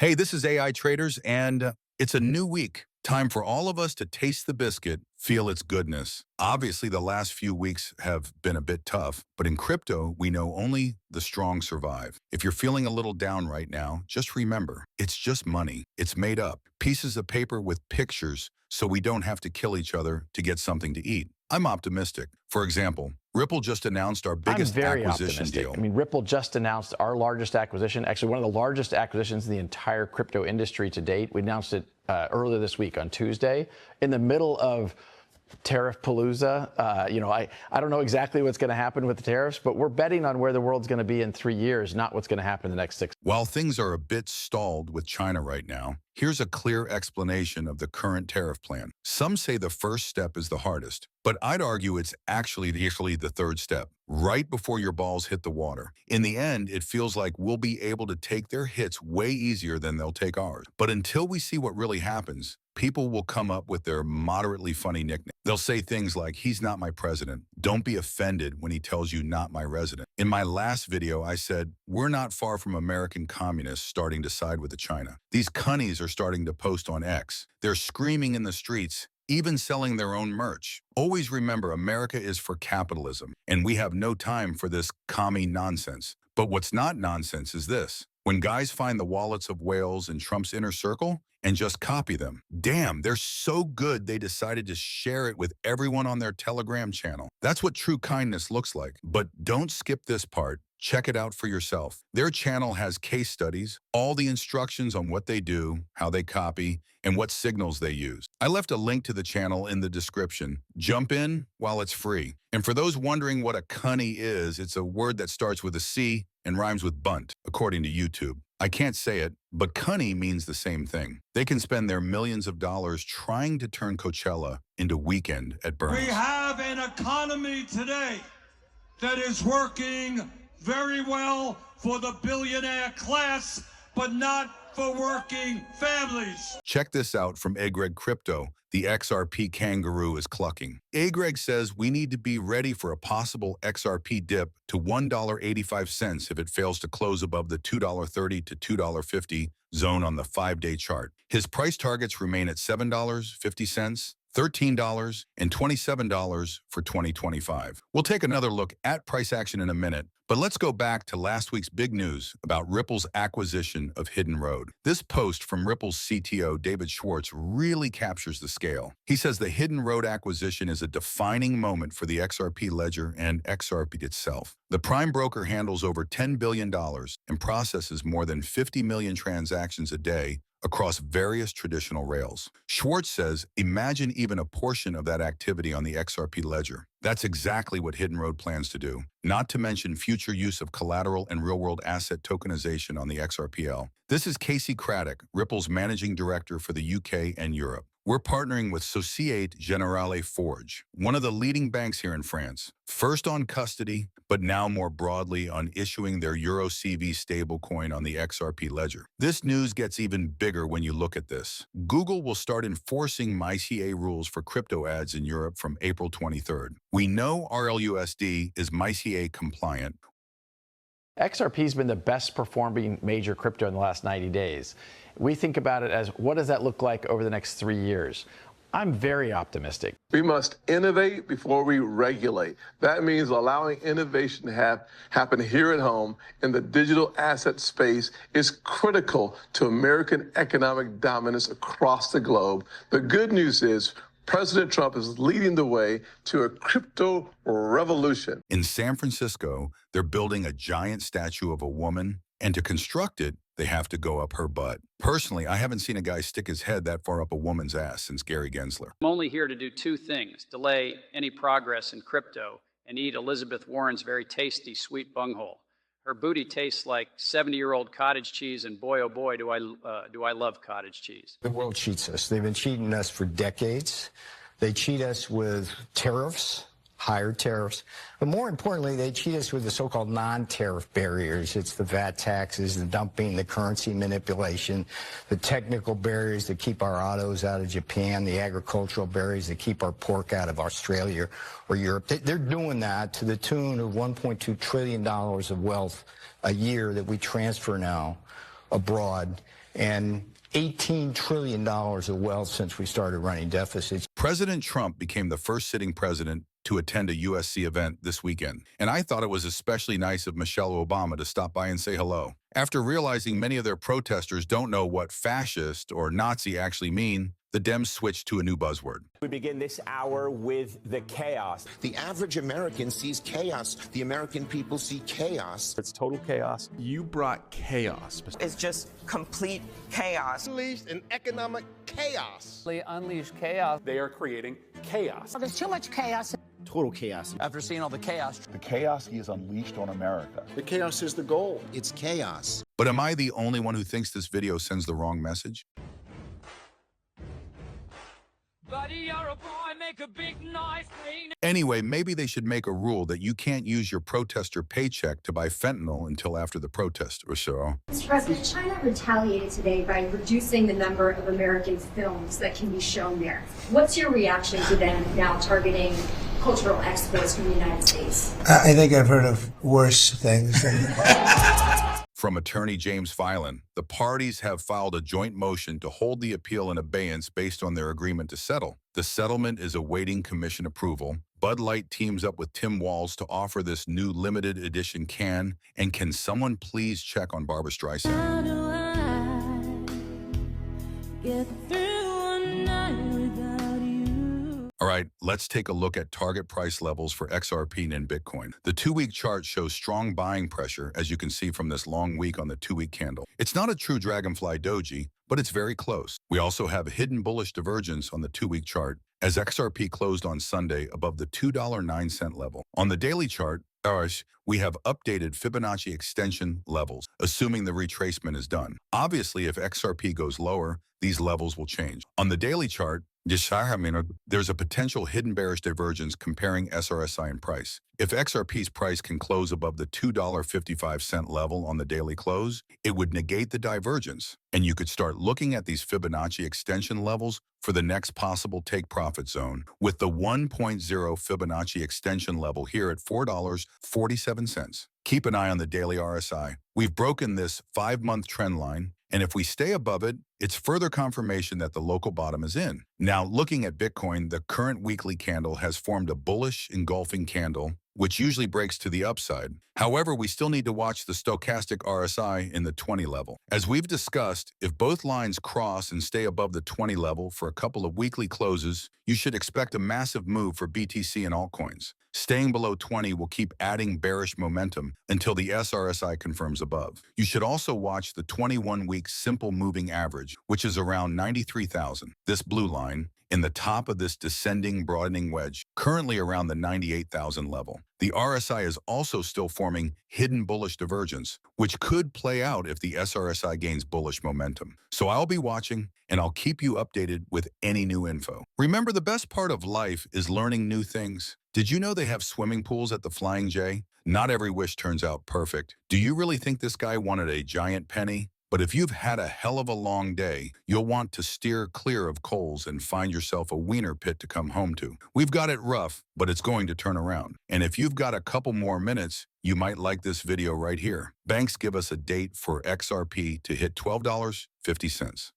Hey, this is AI Traders, and it's a new week. Time for all of us to taste the biscuit, feel its goodness. Obviously, the last few weeks have been a bit tough, but in crypto, we know only the strong survive. If you're feeling a little down right now, just remember, it's just money. It's made up, pieces of paper with pictures, so we don't have to kill each other to get something to eat. I'm optimistic. For example, Ripple just announced our I'm biggest very acquisition optimistic. deal. I mean, Ripple just announced our largest acquisition, actually one of the largest acquisitions in the entire crypto industry to date. We announced it earlier this week on Tuesday, in the middle of tariff palooza. I don't know exactly what's going to happen with the tariffs, but we're betting on where the world's going to be in 3 years, not what's going to happen in the next 6. While things are a bit stalled with China right now, here's a clear explanation of the current tariff plan. Some say the first step is the hardest, but I'd argue it's actually the third step, right before your balls hit the water. In the end, it feels like we'll be able to take their hits way easier than they'll take ours. But until we see what really happens, people will come up with their moderately funny nickname. They'll say things like, "He's not my president. Don't be offended when he tells you not my resident." In my last video, I said, we're not far from American communists starting to side with China. These cunnies are starting to post on X. They're screaming in the streets, even selling their own merch. Always remember, America is for capitalism, and we have no time for this commie nonsense. But what's not nonsense is this. When guys find the wallets of whales in Trump's inner circle and just copy them. Damn, they're so good they decided to share it with everyone on their Telegram channel. That's what true kindness looks like. But don't skip this part. Check it out for yourself. Their channel has case studies, all the instructions on what they do, how they copy, and what signals they use. I left a link to the channel in the description. Jump in while it's free. And for those wondering what a cunny is, it's a word that starts with a C and rhymes with bunt, according to YouTube. I can't say it, but cunny means the same thing. They can spend their millions of dollars trying to turn Coachella into weekend at Burns. We have an economy today that is working very well for the billionaire class, but not for working families. Check this out from Greg Crypto. The XRP kangaroo is clucking. Greg says we need to be ready for a possible XRP dip to $1.85 if it fails to close above the $2.30 to $2.50 zone on the 5-day chart. His price targets remain at $7.50, $13, and $27 for 2025. We'll take another look at price action in a minute, but let's go back to last week's big news about Ripple's acquisition of Hidden Road. This post from Ripple's CTO, David Schwartz, really captures the scale. He says the Hidden Road acquisition is a defining moment for the XRP ledger and XRP itself. The prime broker handles over $10 billion and processes more than 50 million transactions a day across various traditional rails. Schwartz says, imagine even a portion of that activity on the XRP ledger. That's exactly what Hidden Road plans to do, not to mention future use of collateral and real-world asset tokenization on the XRPL. This is Casey Craddock, Ripple's managing director for the UK and Europe. We're partnering with Societe Generale Forge, one of the leading banks here in France, first on custody, but now more broadly on issuing their EuroCV stablecoin on the XRP ledger. This news gets even bigger when you look at this. Google will start enforcing MiCA rules for crypto ads in Europe from April 23rd. We know RLUSD is MiCA compliant. XRP has been the best performing major crypto in the last 90 days. We think about it as, what does that look like over the next 3 years? I'm very optimistic. We must innovate before we regulate. That means allowing innovation to happen here at home in the digital asset space is critical to American economic dominance across the globe. The good news is President Trump is leading the way to a crypto revolution. In San Francisco, they're building a giant statue of a woman, and to construct it, they have to go up her butt. Personally, I haven't seen a guy stick his head that far up a woman's ass since Gary Gensler. I'm only here to do two things: delay any progress in crypto and eat Elizabeth Warren's very tasty sweet bunghole. Her booty tastes like 70-year-old cottage cheese, and boy, oh boy, do I love cottage cheese. The world cheats us. They've been cheating us for decades. They cheat us with tariffs, higher tariffs, but more importantly, they cheat us with the so-called non-tariff barriers. It's the VAT taxes, the dumping, the currency manipulation, the technical barriers that keep our autos out of Japan, the agricultural barriers that keep our pork out of Australia or Europe. They're doing that to the tune of $1.2 trillion of wealth a year that we transfer now abroad. and $18 trillion of wealth since we started running deficits. President Trump became the first sitting president to attend a USC event this weekend, and I thought it was especially nice of Michelle Obama to stop by and say hello. After realizing many of their protesters don't know what fascist or Nazi actually mean, the Dems switched to a new buzzword. We begin this hour with the chaos. The average American sees chaos. The American people see chaos. It's total chaos. You brought chaos. It's just complete chaos. Unleashed an economic chaos. They unleash chaos. They are creating chaos. There's too much chaos. Total chaos. After seeing all the chaos, the chaos he has unleashed on America. The chaos is the goal. It's chaos. But am I the only one who thinks this video sends the wrong message? Buddy, you're a boy, make a big noise. Anyway, maybe they should make a rule that you can't use your protester paycheck to buy fentanyl until after the protest or so. Mr. President, China retaliated today by reducing the number of American films that can be shown there. What's your reaction to them now targeting cultural exports from the United States? I think I've heard of worse things than From attorney James Filan, the parties have filed a joint motion to hold the appeal in abeyance based on their agreement to settle. The settlement is awaiting commission approval. Bud Light teams up with Tim Walz to offer this new limited edition can. And can someone please check on Barbra Streisand? How do I get through a night without you? All right, let's take a look at target price levels for XRP and Bitcoin. The 2-week chart shows strong buying pressure, as you can see from this long week on the 2-week candle. It's not a true dragonfly doji, but it's very close. We also have a hidden bullish divergence on the 2-week chart, as XRP closed on Sunday above the $2.09 level. On the daily chart, we have updated Fibonacci extension levels, assuming the retracement is done. Obviously, if XRP goes lower, these levels will change. On the daily chart, there's a potential hidden bearish divergence comparing SRSI and price. If XRP's price can close above the $2.55 level on the daily close, it would negate the divergence, and you could start looking at these Fibonacci extension levels for the next possible take-profit zone, with the 1.0 Fibonacci extension level here at $4.47. Keep an eye on the daily RSI. We've broken this 5-month trend line, and if we stay above it, it's further confirmation that the local bottom is in. Now, looking at Bitcoin, the current weekly candle has formed a bullish engulfing candle, which usually breaks to the upside. However, we still need to watch the stochastic RSI in the 20 level. As we've discussed, if both lines cross and stay above the 20 level for a couple of weekly closes, you should expect a massive move for BTC and altcoins. Staying below 20 will keep adding bearish momentum until the SRSI confirms above. You should also watch the 21-week simple moving average, which is around 93,000. This blue line, in the top of this descending broadening wedge, currently around the 98,000 level. The RSI is also still forming hidden bullish divergence, which could play out if the SRSI gains bullish momentum. So I'll be watching, and I'll keep you updated with any new info. Remember, the best part of life is learning new things. Did you know they have swimming pools at the Flying J? Not every wish turns out perfect. Do you really think this guy wanted a giant penny? But if you've had a hell of a long day, you'll want to steer clear of coals and find yourself a wiener pit to come home to. We've got it rough, but it's going to turn around. And if you've got a couple more minutes, you might like this video right here. Banks give us a date for XRP to hit $12.50.